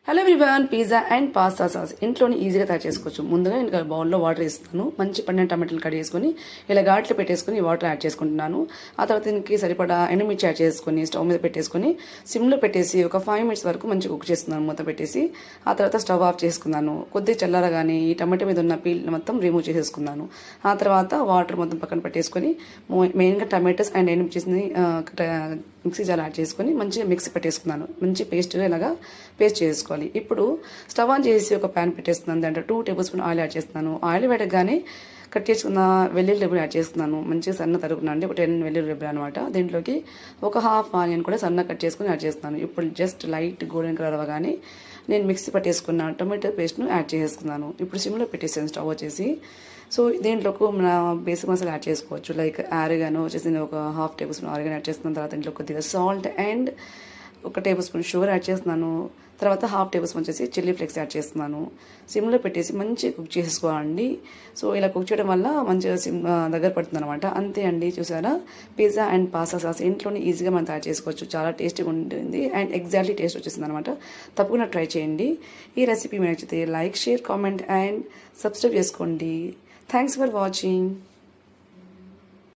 Hello everyone, pizza and pasta sauce ఇంట్లోనే ఈజీగా తయారు చేసుకోవచ్చు. ముందుగా నేను బౌల్లో వాటర్ వేస్తాను. మంచి పండిన టమాటాలు కట్ చేసుకొని ఇలా ఘాట్లు పెట్టేసుకొని వాటర్ యాడ్ చేసుకుంటున్నాను. ఆ తర్వాత దీనికి సరిపడా ఎండుమిర్చి యాడ్ చేసుకొని స్టవ్ మీద పెట్టేసుకొని సిమ్లో పెట్టేసి ఒక 5 minutes వరకు మంచి కుక్ చేస్తున్నాను మూత పెట్టేసి. ఆ తర్వాత స్టవ్ ఆఫ్ చేసుకున్నాను. కొద్దిగా చల్లారగానే ఈ టమాటో మీద ఉన్న పీల్ మొత్తం రిమూవ్ చేసేసుకున్నాను. ఆ తర్వాత వాటర్ మొత్తం పక్కన పెట్టేసుకొని మెయిన్గా టమాటోస్ అండ్ ఎండుమిర్చిని మిక్సీ జార్ యాడ్ చేసుకొని మంచిగా మిక్సీ పెట్టేసుకున్నాను. మంచి పేస్ట్గా ఇలాగా పేస్ట్ చేసుకోవాలి. ఇప్పుడు స్టవ్ ఆన్ చేసి ఒక ప్యాన్ పెట్టేస్తున్నాను. దాంట్లో 2 tablespoon ఆయిల్ యాడ్ చేస్తున్నాను. ఆయిల్ వేడగానే కట్ చేసుకున్న వెల్లుల్లి రెబ్బలు యాడ్ చేస్తున్నాను. మంచిగా సన్న తరుగునండి, ఒక 10 వెల్లుల్లి రెబ్బలు అనమాట. దీంట్లోకి ఒక హాఫ్ ఆనియన్ కూడా సన్న కట్ చేసుకుని యాడ్ చేస్తున్నాను. ఇప్పుడు జస్ట్ లైట్ గోల్డెన్ కలర్ అవ్వగానే నేను మిక్సీ పట్టేసుకున్న టొమాటో పేస్ట్ను యాడ్ చేసేసుకున్నాను. ఇప్పుడు సిమ్లో పెట్టేసాను స్టవ్ వచ్చేసి. సో దీంట్లోకి మన బేసిక్ మసాలా యాడ్ చేసుకోవచ్చు. లైక్ ఆరిగానో వచ్చేసి ఒక హాఫ్ tablespoon ఆరిగానో యాడ్ చేస్తున్నాను. తర్వాత దీంట్లో కొద్దిగా సాల్ట్ అండ్ ఒక tablespoon షుగర్ యాడ్ చేస్తున్నాను. తర్వాత హాఫ్ tablespoon వచ్చేసి చిల్లీ ఫ్లేక్స్ యాడ్ చేస్తున్నాను. సిమ్లో పెట్టేసి మంచిగా కుక్ చేసుకోవాలండి. సో ఇలా కుక్ చేయడం వల్ల మంచిగా దగ్గర పడుతుంది అనమాట. అంతే అండి, చూసారా, పిజ్జా అండ్ పాస్తా సాస్ ఇంట్లోనే ఈజీగా మనం తయారు చేసుకోవచ్చు. చాలా టేస్టీగా ఉంటుంది అండ్ ఎగ్జాక్ట్లీ టేస్ట్ వచ్చేసింది అనమాట. తప్పకుండా ట్రై చేయండి. ఈ రెసిపీ మీకు నచ్చితే like, share, comment and subscribe చేసుకోండి. Thanks for watching.